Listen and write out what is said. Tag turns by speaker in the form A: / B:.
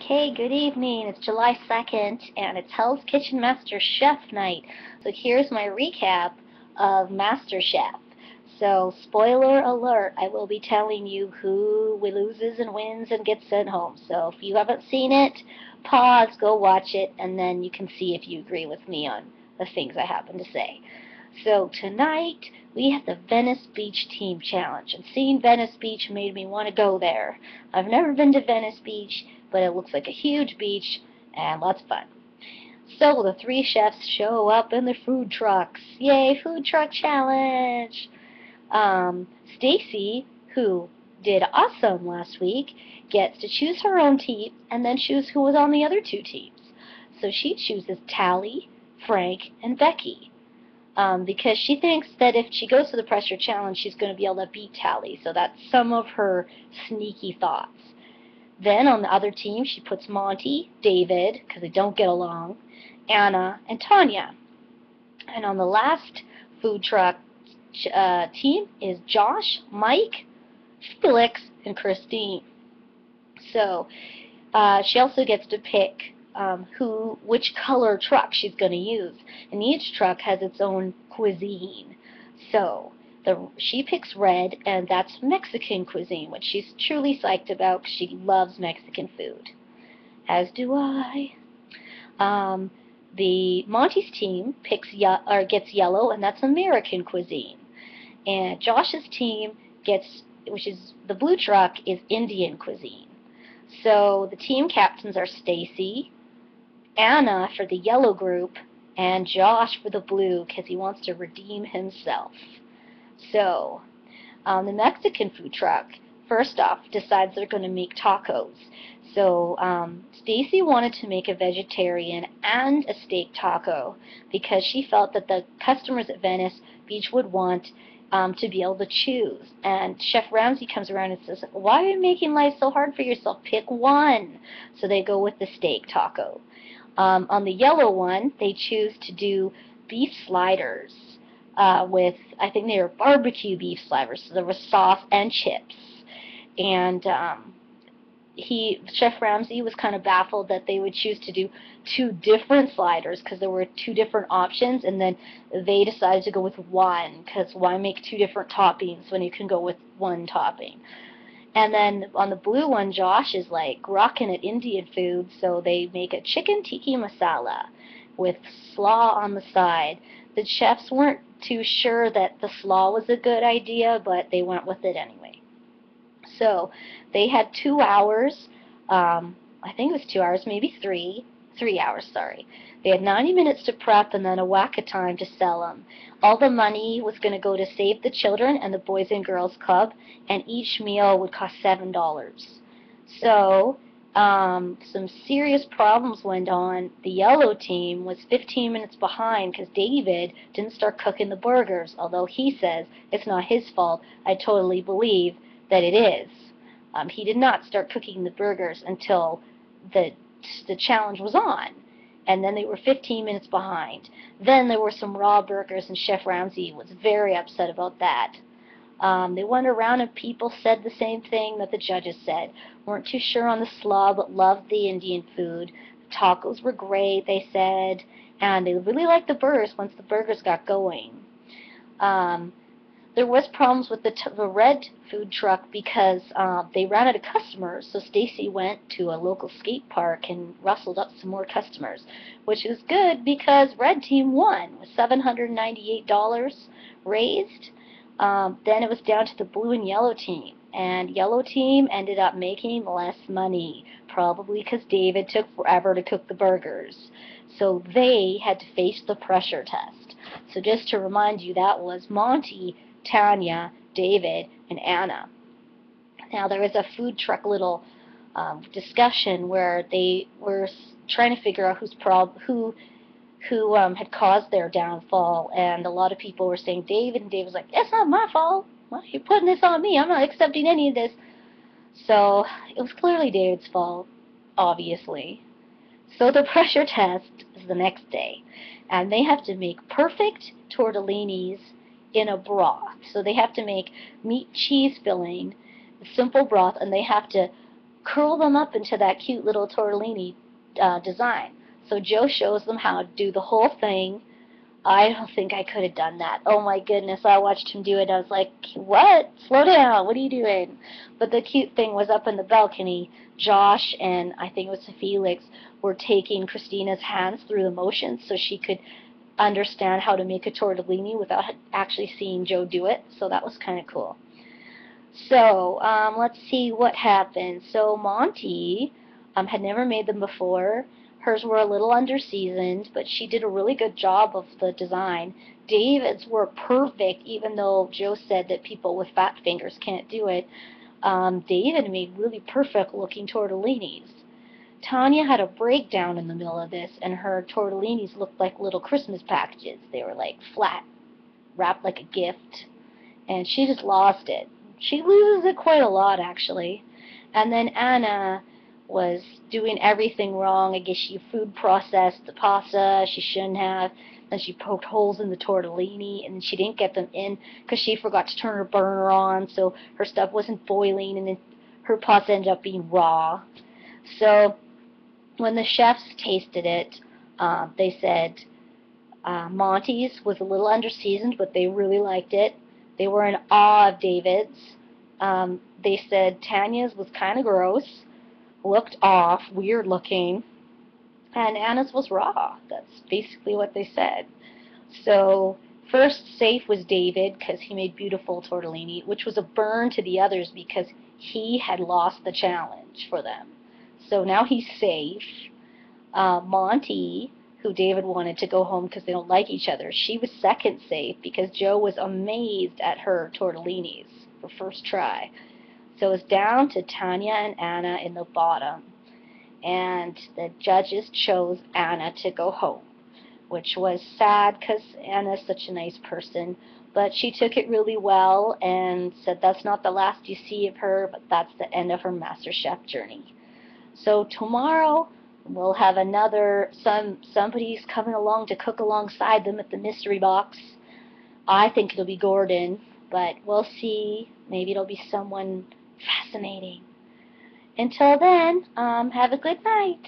A: Okay, good evening. It's July 2nd, and it's Hell's Kitchen MasterChef night. So here's my recap of MasterChef. So, spoiler alert, I will be telling you who loses and wins and gets sent home. So if you haven't seen it, pause, go watch it, and then you can see if you agree with me on the things I happen to say. So tonight, we have the Venice Beach Team Challenge, and seeing Venice Beach made me want to go there. I've never been to Venice Beach, but it looks like a huge beach and lots of fun. So the three chefs show up in their food trucks. Yay, food truck challenge! Stacy, who did awesome last week, gets to choose her own team and then choose who was on the other two teams. So she chooses Tally, Frank, and Becky. Because she thinks that if she goes to the pressure challenge, she's going to be able to beat Tally. So that's some of her sneaky thoughts. Then on the other team, she puts Monty, David, because they don't get along, Anna, and Tanya. And on the last food truck team is Josh, Mike, Felix, and Christine. So she also gets to pick which color truck she's going to use. And each truck has its own cuisine. So she picks red, and that's Mexican cuisine, which she's truly psyched about because she loves Mexican food. As do I. The Monty's team gets yellow, and that's American cuisine. And Josh's team which is the blue truck, is Indian cuisine. So the team captains are Stacy, Anna for the yellow group, and Josh for the blue because he wants to redeem himself. So, the Mexican food truck, first off, decides they're going to make tacos. So, Stacy wanted to make a vegetarian and a steak taco because she felt that the customers at Venice Beach would want to be able to choose. And Chef Ramsay comes around and says, "Why are you making life so hard for yourself? Pick one." So they go with the steak taco. On the yellow one, they choose to do beef sliders with, I think they were barbecue beef sliders, so there was sauce and chips. And Chef Ramsay was kind of baffled that they would choose to do two different sliders because there were two different options, and then they decided to go with one because why make two different toppings when you can go with one topping? And then on the blue one, Josh is like rocking at Indian food, so they make a chicken tikka masala with slaw on the side. The chefs weren't too sure that the slaw was a good idea, but they went with it anyway. So they had 2 hours, I think it was 2 hours, maybe 3 hours, sorry. They had 90 minutes to prep and then a whack of time to sell them. All the money was going to go to Save the Children and the Boys and Girls Club, and each meal would cost $7. So, some serious problems went on. The yellow team was 15 minutes behind because David didn't start cooking the burgers, although he says it's not his fault. I totally believe that it is. He did not start cooking the burgers until the challenge was on, and then they were 15 minutes behind. Then there were some raw burgers, and Chef Ramsay was very upset about that. They went around and people said the same thing that the judges said. Weren't too sure on the slaw, but loved the Indian food. Tacos were great, they said, and they really liked the burgers once the burgers got going. There was problems with the red food truck because they ran out of customers, so Stacy went to a local skate park and rustled up some more customers, which was good because red team won with $798 raised. Then it was down to the blue and yellow team, and yellow team ended up making less money, probably because David took forever to cook the burgers. So they had to face the pressure test. So just to remind you, that was Monty, Tanya, David, and Anna. Now there was a food truck little discussion where they were trying to figure out who had caused their downfall, and a lot of people were saying David, and David was like, "It's not my fault. Why are you putting this on me? I'm not accepting any of this." So it was clearly David's fault, obviously. So the pressure test is the next day, and they have to make perfect tortellinis in a broth. So they have to make meat cheese filling, simple broth, and they have to curl them up into that cute little tortellini design. So Joe shows them how to do the whole thing. I don't think I could have done that. Oh my goodness, I watched him do it. I was like, what? Slow down. What are you doing? But the cute thing was up in the balcony, Josh and I think it was Felix were taking Christina's hands through the motions so she could understand how to make a tortellini without actually seeing Joe do it. So that was kind of cool. So let's see what happened. So Monty had never made them before. Hers were a little under-seasoned, but she did a really good job of the design. David's were perfect, even though Joe said that people with fat fingers can't do it. David made really perfect-looking tortellinis. Tanya had a breakdown in the middle of this, and her tortellinis looked like little Christmas packages. They were like flat, wrapped like a gift, and she just lost it. She loses it quite a lot, actually. And then Anna was doing everything wrong. I guess she food processed the pasta she shouldn't have. Then she poked holes in the tortellini, and she didn't get them in because she forgot to turn her burner on, so her stuff wasn't boiling, and then her pasta ended up being raw. So when the chefs tasted it, they said Monty's was a little under-seasoned, but they really liked it. They were in awe of David's. They said Tanya's was kind of gross, looked off, weird looking, and Anna's was raw. That's basically what they said. So first safe was David because he made beautiful tortellini, which was a burn to the others because he had lost the challenge for them. So now he's safe. Monty, who David wanted to go home because they don't like each other, she was second safe because Joe was amazed at her tortellinis for first try. So it was down to Tanya and Anna in the bottom, and the judges chose Anna to go home, which was sad because Anna's such a nice person, but she took it really well and said that's not the last you see of her, but that's the end of her MasterChef journey. So tomorrow we'll have somebody's coming along to cook alongside them at the mystery box. I think it'll be Gordon, but we'll see. Maybe it'll be someone fascinating. Until then, have a good night.